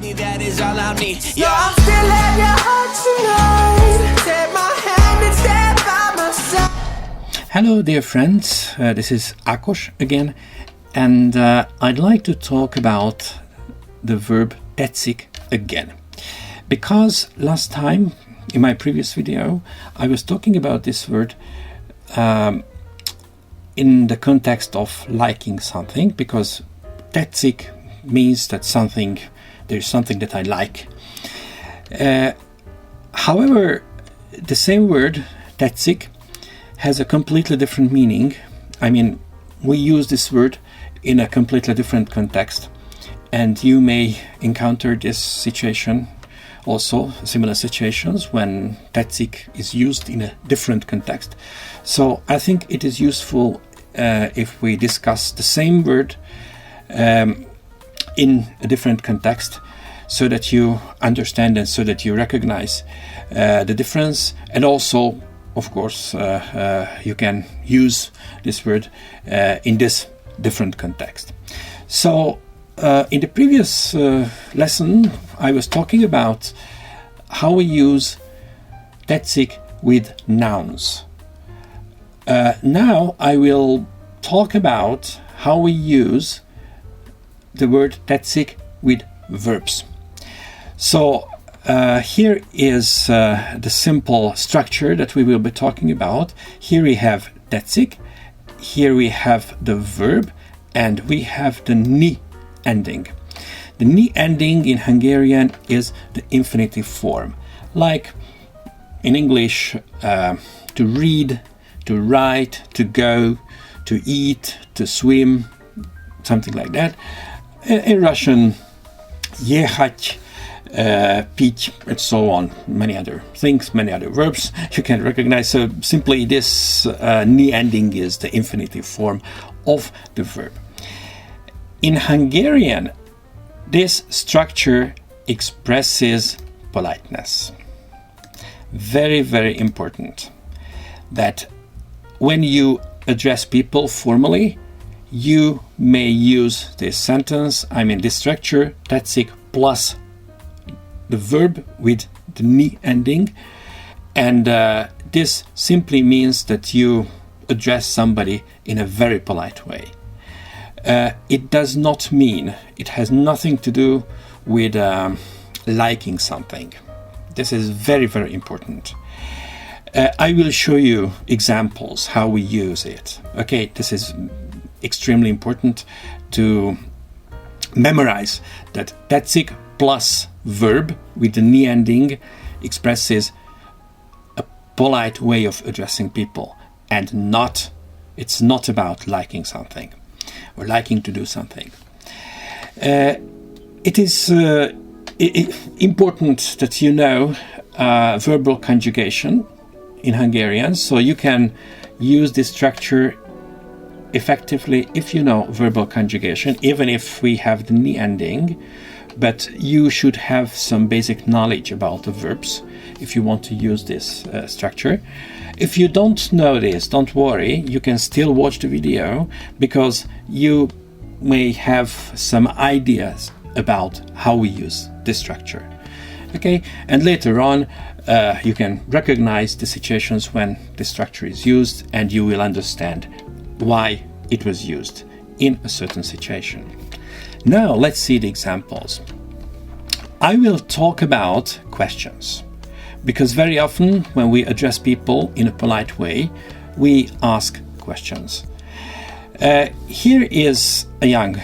That is all I need. Yeah. I'm still at your heart tonight. Take my hand and stand by my side. Hello dear friends, this is Ákos again, and I'd like to talk about the verb tetszik again. Because last time, in my previous video, I was talking about this word in the context of liking something, because tetszik means that there's something that I like. However, the same word, tetszik, has a completely different meaning. I mean, we use this word in a completely different context, and you may encounter this situation also, similar situations, when tetszik is used in a different context. So I think it is useful if we discuss the same word in a different context, so that you understand and so that you recognize the difference, and also, of course, you can use this word in this different context. So in the previous lesson, I was talking about how we use tetszik with nouns. Now I will talk about how we use the word tetszik with verbs. So here is the simple structure that we will be talking about. Here we have tetszik, here we have the verb, and we have the ni ending. The ni ending in Hungarian is the infinitive form, like in English, to read, to write, to go, to eat, to swim, something like that. In Russian, jechać, pić, and so on, many other things, many other verbs you can recognize. So simply this ni ending is the infinitive form of the verb. In Hungarian, this structure expresses politeness. Very, very important that when you address people formally, you may use this sentence, this structure, tetszik plus the verb with the ni ending, and this simply means that you address somebody in a very polite way. It does not mean, it has nothing to do with liking something. This is very, very important. I will show you examples how we use it. Okay, this is extremely important to memorize that tetszik plus verb with the ni ending expresses a polite way of addressing people, and it's not about liking something or liking to do something. It is important that you know verbal conjugation in Hungarian, so you can use this structure effectively if you know verbal conjugation, even if we have the ni ending. But you should have some basic knowledge about the verbs if you want to use this structure. If you don't know this, don't worry, you can still watch the video, because you may have some ideas about how we use this structure. Okay, and later on you can recognize the situations when this structure is used, and you will understand why it was used in a certain situation. Now let's see the examples. I will talk about questions, because very often when we address people in a polite way, we ask questions. Here is a young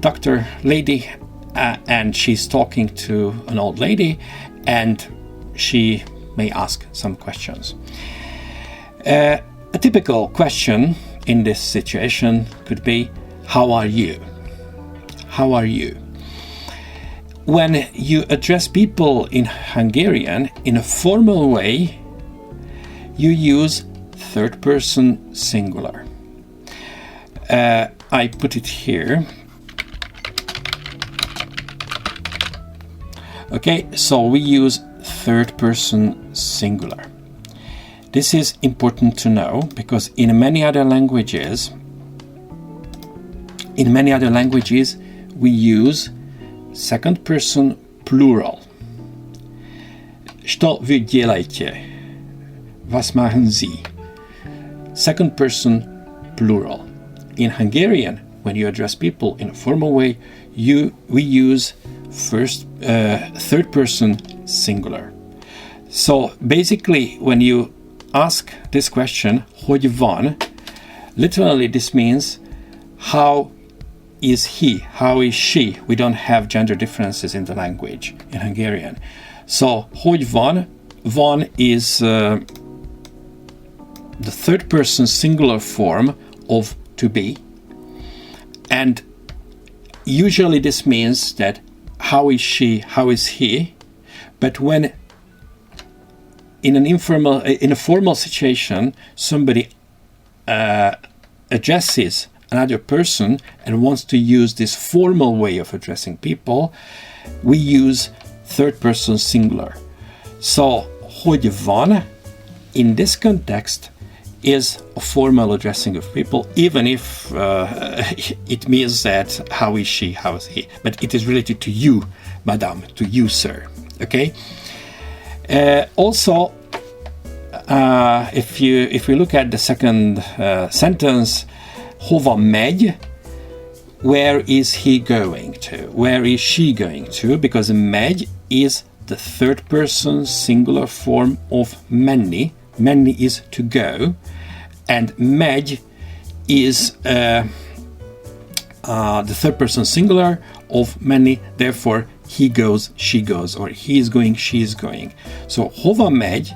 doctor lady, and she's talking to an old lady, and she may ask some questions. A typical question in this situation could be, how are you? How are you? When you address people in Hungarian in a formal way, you use third person singular. I put it here. Okay, so we use third person singular. This is important to know, because in many other languages we use second person plural. Что вы делаете? Was machen Sie? Second person plural. In Hungarian, when you address people in a formal way, we use third person singular. So basically, when you ask this question, hogy van, literally this means how is he, how is she. We don't have gender differences in the language in Hungarian. So hogy van, van is the third person singular form of to be, and usually this means that how is she, how is he. But when in a formal situation somebody addresses another person and wants to use this formal way of addressing people, we use third person singular. So hogy van in this context is a formal addressing of people, even if it means that how is she, how is he, but it is related to you, madam, to you, sir. Okay. Also, if we look at the second sentence, hova megy, where is he going to? Where is she going to? Because megy is the third person singular form of menni. Menni is to go, and megy is the third person singular of menni. Therefore, he goes, she goes, or he is going, she is going. So hova megy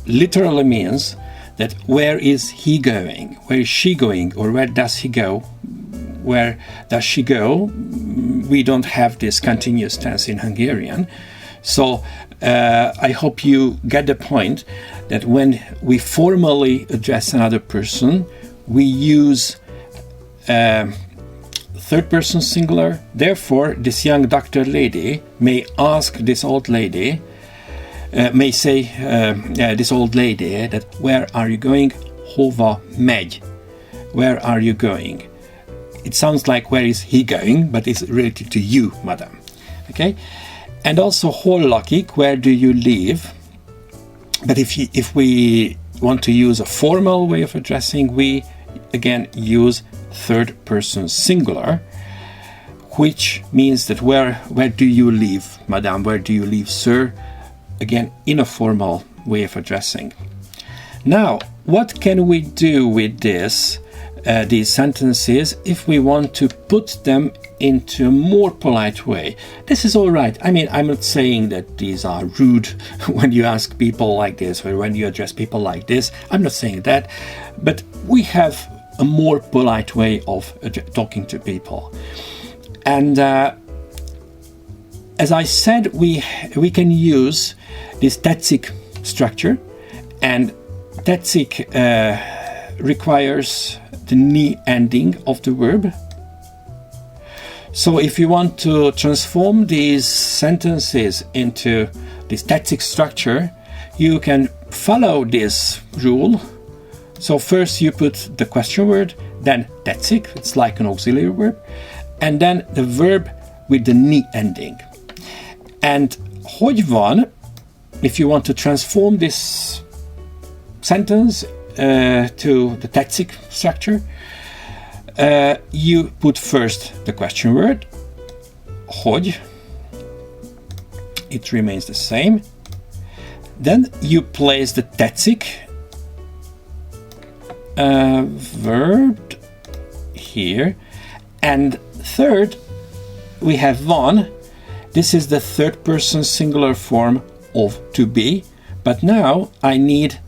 literally means that where is he going, where is she going, or where does he go, where does she go. We don't have this continuous tense in Hungarian. So I hope you get the point that when we formally address another person, we use third person singular. Therefore, this young doctor lady may ask this old lady, may say this old lady that where are you going? Hova megy. Where are you going? It sounds like where is he going, but it's related to you, madam. Okay? And also hol lakik, where do you live? But if we want to use a formal way of addressing, we again use third person singular, which means that where do you live, madam? Where do you live, sir? Again, in a formal way of addressing. Now, what can we do with these sentences if we want to put them into a more polite way? This is all right. I mean, I'm not saying that these are rude when you ask people like this or when you address people like this. I'm not saying that. But we have a more polite way of talking to people. And as I said, we can use this Tetszik structure, and Tetszik requires the ni ending of the verb. So if you want to transform these sentences into this Tetszik structure, you can follow this rule. So first you put the question word, then Tetszik, it's like an auxiliary verb, and then the verb with the ni ending. And hogy van, if you want to transform this sentence to the Tetszik structure, you put first the question word, hogy, it remains the same. Then you place the Tetszik verb here, and third we have van. This is the third person singular form of to be, but now I need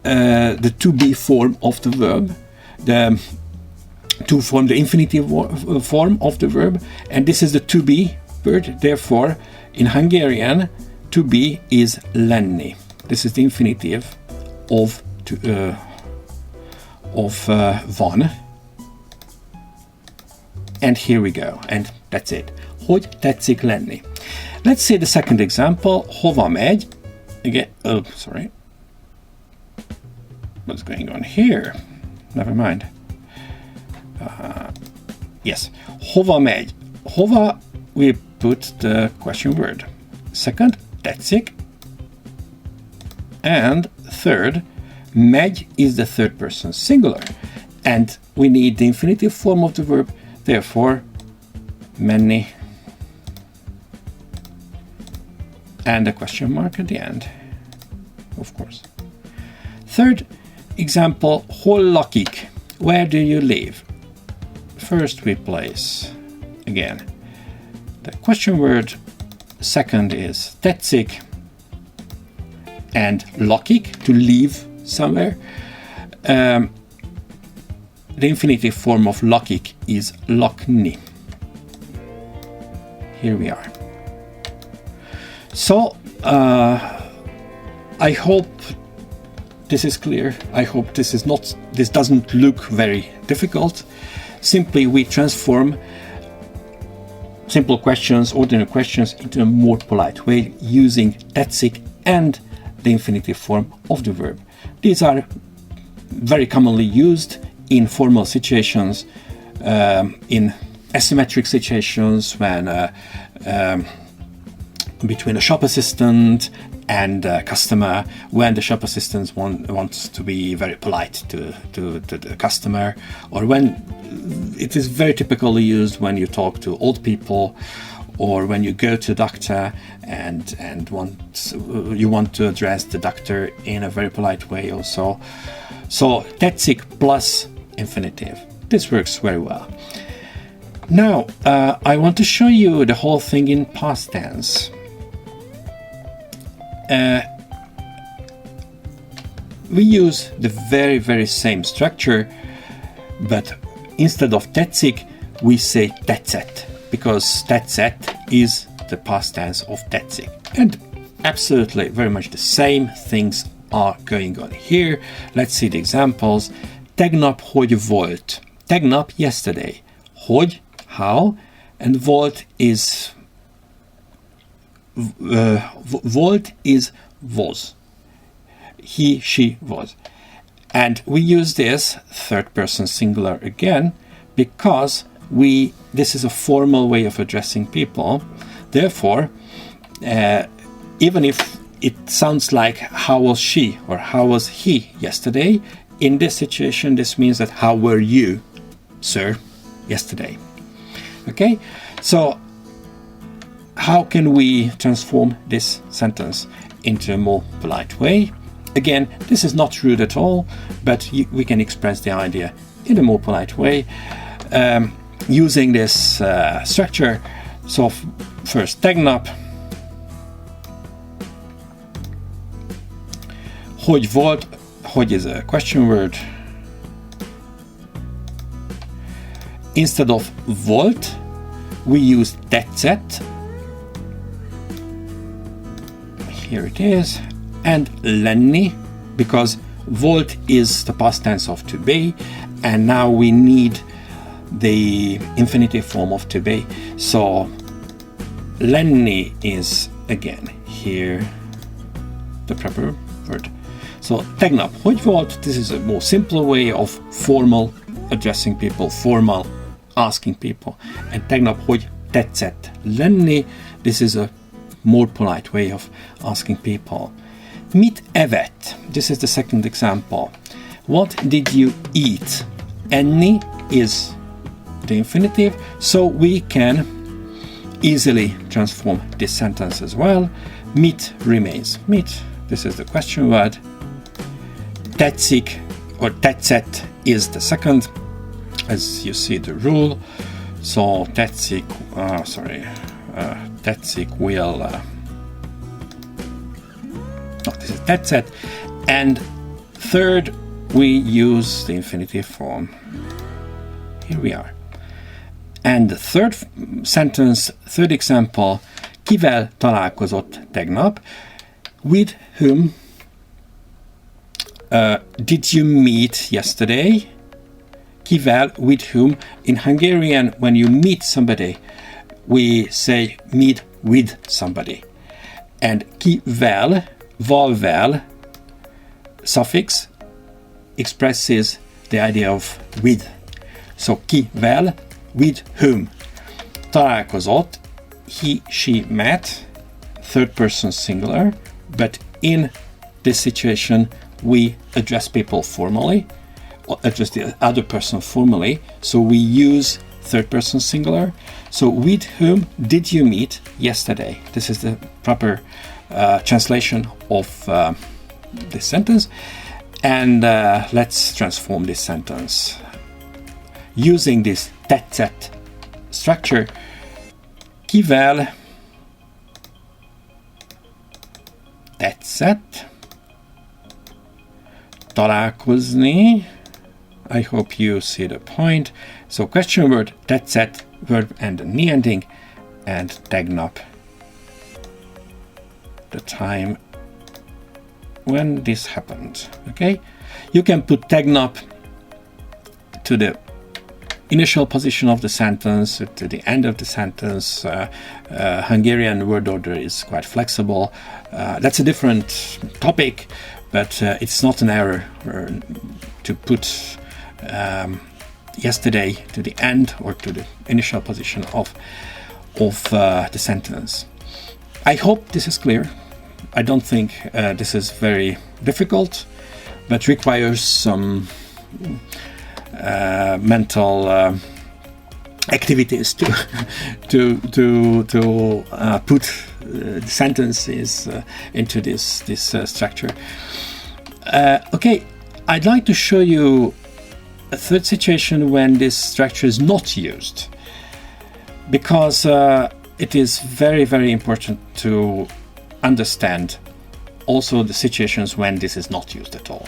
the to be form of the verb, to form the infinitive form of the verb, and this is the to be word. Therefore, in Hungarian, to be is lenni. This is the infinitive of van. And here we go, and that's it. Hogy tetszik lenni. Let's see the second example. Hova megy? Again, oh, sorry. What's going on here? Never mind. Yes. Hova megy? Hova, we put the question word. Second, tetszik. And third, megy is the third person singular. And we need the infinitive form of the verb, therefore, menni. And a question mark at the end, of course. Third example, hol lakik? Where do you live? First we place, again, the question word. Second is tetszik. And lakik, to live somewhere. The infinitive form of lakik is lakni. Here we are. So, I hope this is clear. I hope this doesn't look very difficult. Simply we transform simple questions, ordinary questions, into a more polite way using tetszik and the infinitive form of the verb. These are very commonly used in formal situations, in asymmetric situations when between a shop assistant and a customer, when the shop assistant wants to be very polite to the customer, or when it is very typically used when you talk to old people, or when you go to a doctor and you want to address the doctor in a very polite way also. So tetszik plus infinitive. This works very well. Now I want to show you the whole thing in past tense. We use the very same structure, but instead of tetszik, we say tetszett, because tetszett is the past tense of tetszik. And absolutely very much the same things are going on here. Let's see the examples. Tegnap hogy volt? Tegnap, yesterday. Hogy, how, and volt is was. He, she, was. And we use this third person singular again because this is a formal way of addressing people. Therefore, even if it sounds like how was she or how was he yesterday, in this situation this means that how were you, sir, yesterday. Okay, so how can we transform this sentence into a more polite way? Again, this is not rude at all, but we can express the idea in a more polite way using this structure. So first, tegnap. Hogy volt? Hogy is a question word. Instead of volt, we use tetszett. Here it is. And lenni, because volt is the past tense of to be, and now we need the infinitive form of to be. So lenni is again here the proper word. So tegnap hogy volt? This is a more simple way of formal addressing people, formal asking people. And tegnap hogy tetszett lenni? This is a more polite way of asking people. Mit evett? This is the second example. What did you eat? Enni is the infinitive, so we can easily transform this sentence as well. Mit remains. Mit, this is the question word. Tetszik or tetszett is the second, as you see the rule. So tetszik, tetszik will. This is tetszett. And third, we use the infinitive form. Here we are. And the third sentence, third example, kivel találkozott tegnap? With whom did you meet yesterday? Kivel, with whom. In Hungarian, when you meet somebody, we say meet with somebody. And kivel, valvel suffix expresses the idea of with. So kivel, with whom. Találkozott he, she met, third person singular, but in this situation we address people formally, or address the other person formally, so we use third person singular. So with whom did you meet yesterday? This is the proper translation of this sentence. And let's transform this sentence using this tetszett structure. Kivel tetszett találkozni? I hope you see the point. So question word, tetszett, verb and ni ending, and tegnap, the time when this happened. Okay, you can put tegnap to the initial position of the sentence, to the end of the sentence. Hungarian word order is quite flexible. That's a different topic, but it's not an error to put yesterday to the end or to the initial position of the sentence. I hope this is clear. I don't think this is very difficult, but requires some mental activities to put the sentences into this structure. Okay, I'd like to show you a third situation when this structure is not used, because it is very, very important to understand also the situations when this is not used at all.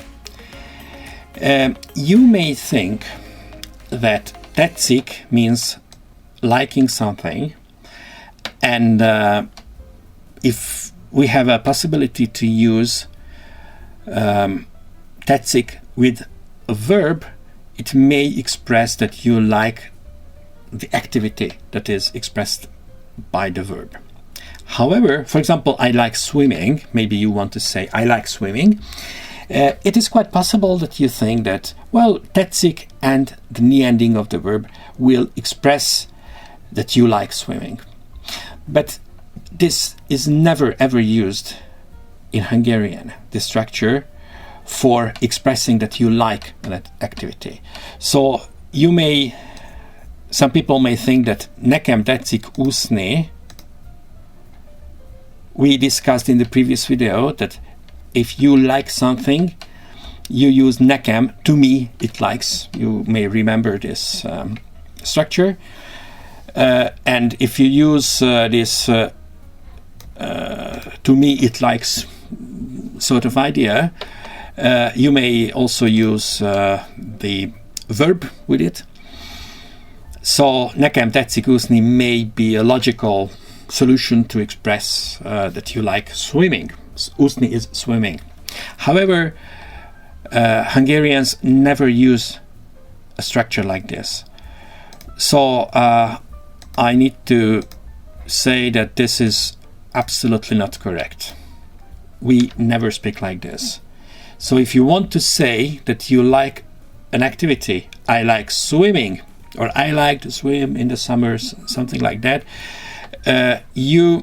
You may think that tetszik means liking something, and if we have a possibility to use tetszik with a verb, it may express that you like the activity that is expressed by the verb. However, for example, I like swimming. Maybe you want to say I like swimming. It is quite possible that you think that, well, tetszik and the ni ending of the verb will express that you like swimming. But this is never ever used in Hungarian, this structure, for expressing that you like that activity. So some people may think that nekem tetszik úszni. We discussed in the previous video that if you like something, you use nekem, to me it likes. You may remember this structure. And if you use this to me it likes sort of idea, you may also use the verb with it. So nekem tetszik úszni may be a logical solution to express that you like swimming. Úszni is swimming. However, Hungarians never use a structure like this. So I need to say that this is absolutely not correct. We never speak like this. So if you want to say that you like an activity, I like swimming, or I like to swim in the summers, something like that, you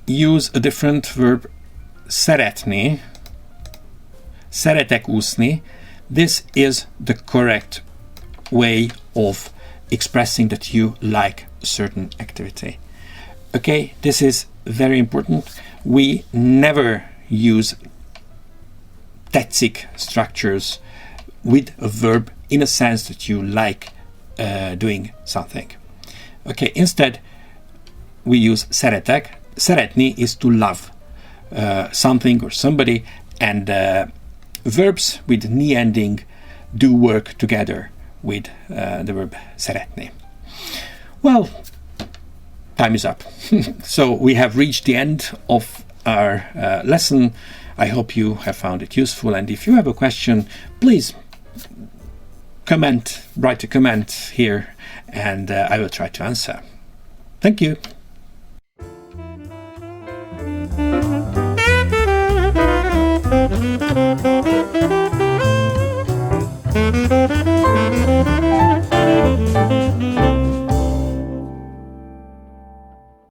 use a different verb, szeretni, szeretek úszni. This is the correct way of expressing that you like a certain activity. Okay, this is very important. We never use tetszik structures with a verb in a sense that you like doing something. Okay, instead we use szeretek. Szeretni is to love something or somebody, and verbs with ni ending do work together with the verb szeretni. Well, time is up. So we have reached the end of our lesson. I hope you have found it useful, and if you have a question, please write a comment here, and I will try to answer. Thank you.